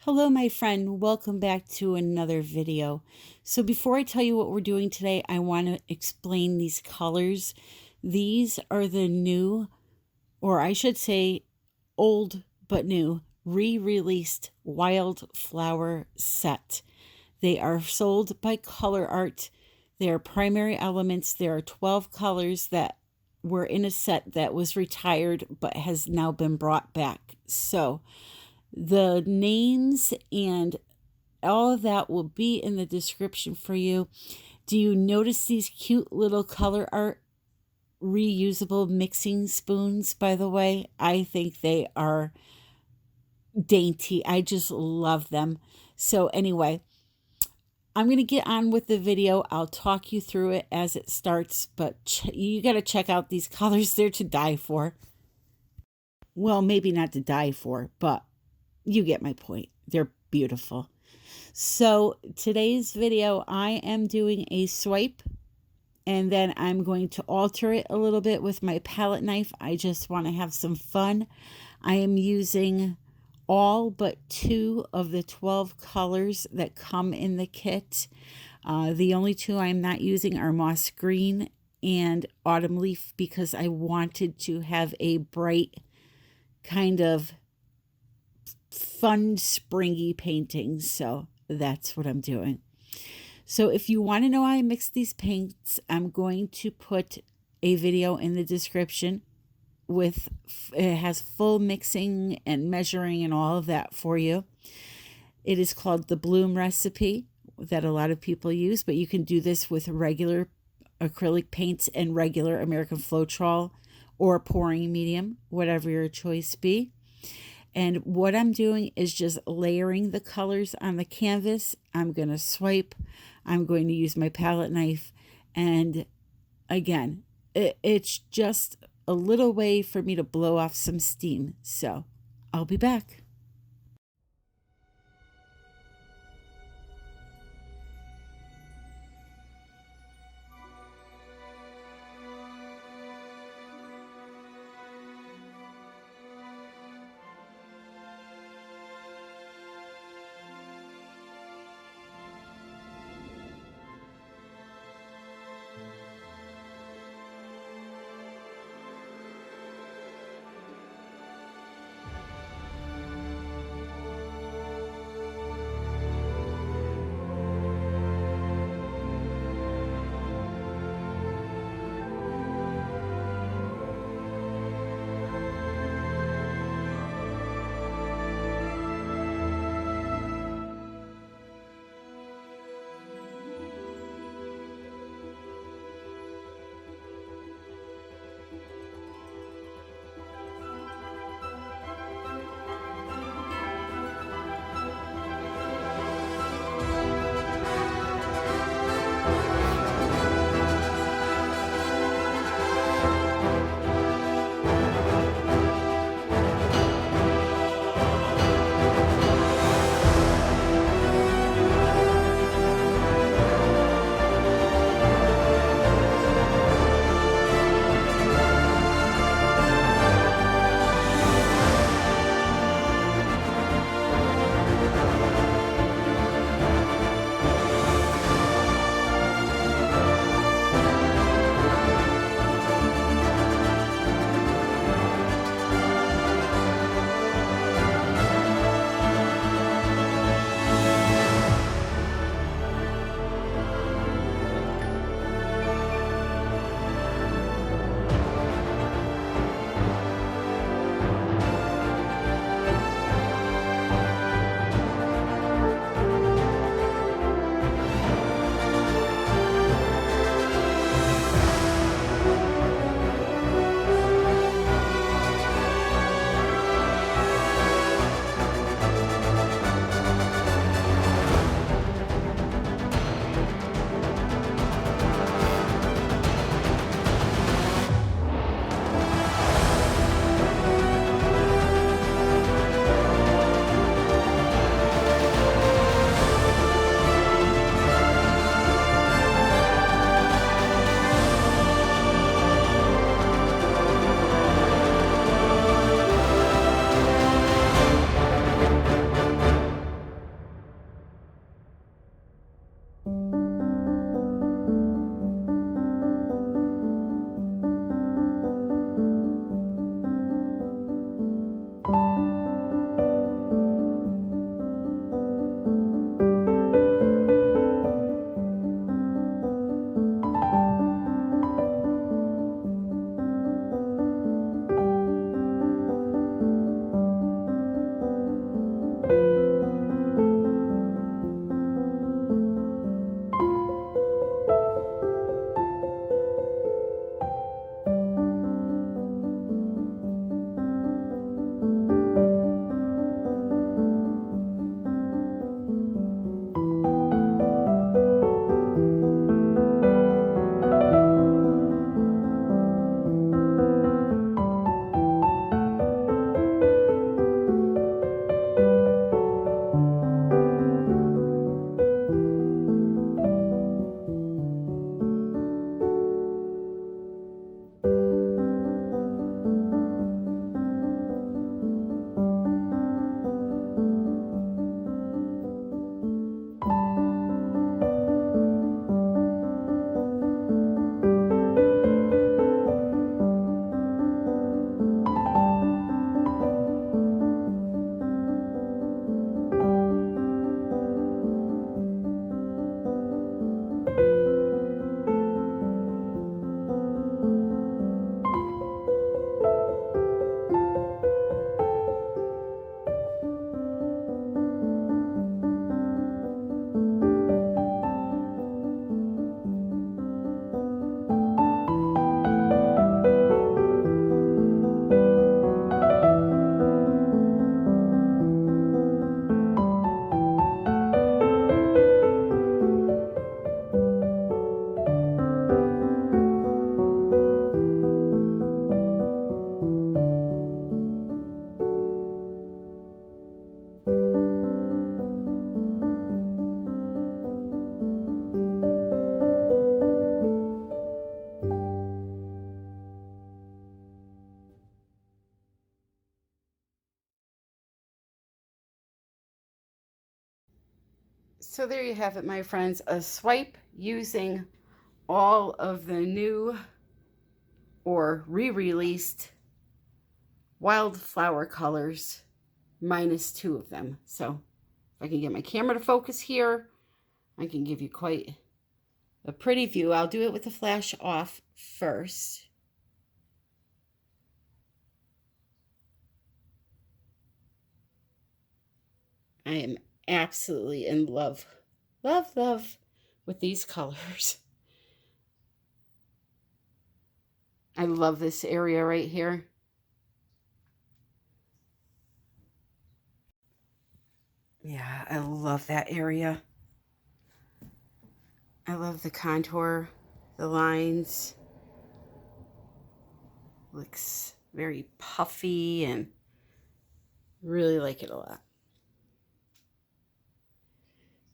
Hello, my friend. Welcome back to another video. So before I tell you what we're doing today, I want to explain these colors. These are the new, or I should say old but new, re-released Wildflower set. They are sold by COLOURARTE. They are primary elements. There are 12 colors that were in a set that was retired but has now been brought back. So the names and all of that will be in the description for you. Do you notice these cute little COLOURARTE reusable mixing spoons, by the way? I think they are dainty. I just love them. So anyway, I'm going to get on with the video. I'll talk you through it as it starts, but you got to check out these colors. They're to die for. Well, maybe not to die for, but you get my point. They're beautiful. So today's video, I am doing a swipe and then I'm going to alter it a little bit with my palette knife. I just want to have some fun. I am using all but 2 of the 12 colors that come in the kit. The only 2 I'm not using are Moss Green and Autumn Leaf because I wanted to have a bright kind of fun springy painting, so that's what I'm doing. So if you want to know how I mix these paints, I'm going to put a video in the description with it has full mixing and measuring and all of that for you. It is called the Bloom recipe that a lot of people use, but you can do this with regular acrylic paints and regular American Floetrol or pouring medium, whatever your choice be. And what I'm doing is just layering the colors on the canvas. I'm going to swipe. I'm going to use my palette knife. And again, it's just a little way for me to blow off some steam. So I'll be back. So there you have it, my friends, a swipe using all of the new or re-released wildflower colors minus 2 of them. So if I can get my camera to focus here, I can give you quite a pretty view. I'll do it with the flash off first. I am absolutely in love with these colors. I love this area right here. Yeah, I love that area. I love the contour, the lines. Looks very puffy and really like it a lot.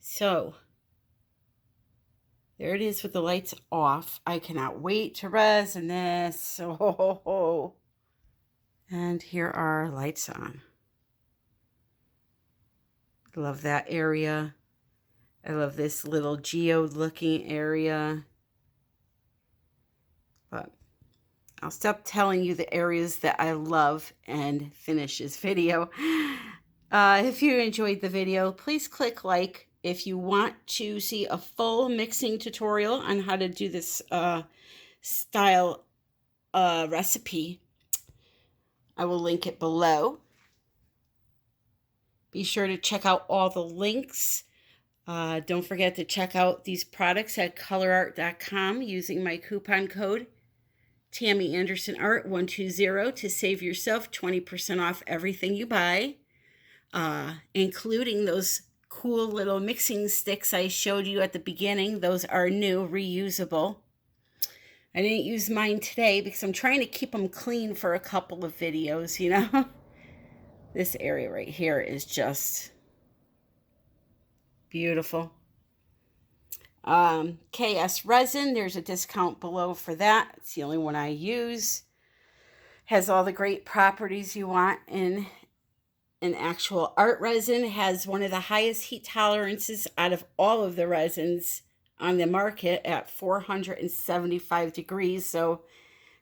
So there it is with the lights off. I cannot wait to resin this. Oh. And here are lights on. Love that area. I love this little geode looking area. But I'll stop telling you the areas that I love and finish this video. If you enjoyed the video, please click like. If you want to see a full mixing tutorial on how to do this style recipe, I will link it below. Be sure to check out all the links. Don't forget to check out these products at COLOURARTE.com using my coupon code Tammy Anderson Art 120 to save yourself 20% off everything you buy, including those cool little mixing sticks I showed you at the beginning. Those are new, reusable. I didn't use mine today because I'm trying to keep them clean for a couple of videos, you know. This area right here is just beautiful. KS Resin, there's a discount below for that. It's the only one I use. Has all the great properties you want in an actual art resin. Has one of the highest heat tolerances out of all of the resins on the market at 475 degrees. So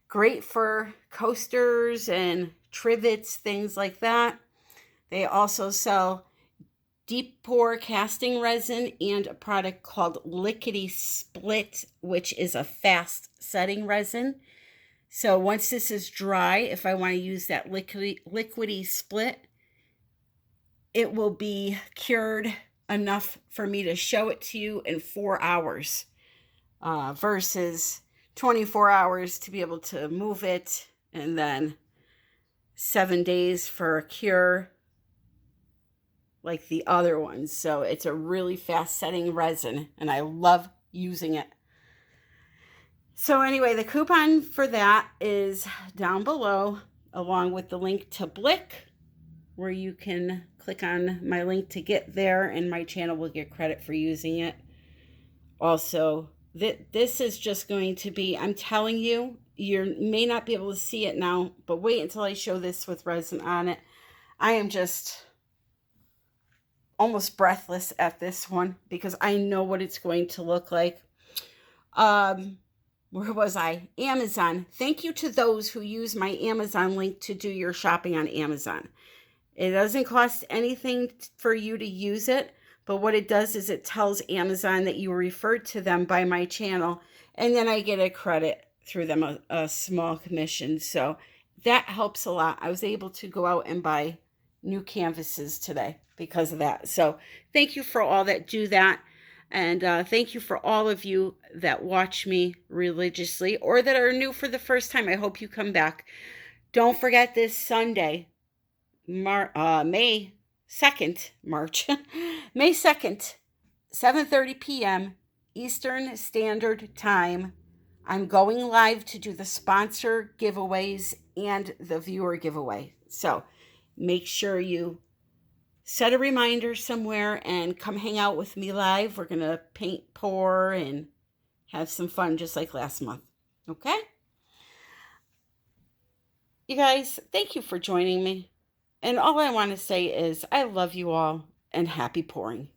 great for coasters and trivets, things like that. They also sell deep pour casting resin and a product called Lickety Split, which is a fast setting resin. So once this is dry, if I want to use that liquidy split, it will be cured enough for me to show it to you in 4 hours versus 24 hours to be able to move it, and then 7 days for a cure like the other ones. So it's a really fast setting resin and I love using it. So anyway, the coupon for that is down below, along with the link to Blick, where you can click on my link to get there and my channel will get credit for using it. Also, this is just going to be, I'm telling you, you may not be able to see it now, but wait until I show this with resin on it. I am just almost breathless at this one because I know what it's going to look like. Where was I? Amazon. Thank you to those who use my Amazon link to do your shopping on Amazon. It doesn't cost anything for you to use it, but what it does is it tells Amazon that you referred to them by my channel, and then I get a credit through them, a small commission. So that helps a lot. I was able to go out and buy new canvases today because of that. So thank you for all that do that. And thank you for all of you that watch me religiously or that are new for the first time. I hope you come back. Don't forget this Sunday, May 2nd, May 2nd, 7:30 p.m. Eastern Standard Time. I'm going live to do the sponsor giveaways and the viewer giveaway. So make sure you set a reminder somewhere and come hang out with me live. We're going to paint, pour, and have some fun just like last month. Okay? You guys, thank you for joining me. And all I want to say is I love you all and happy pouring.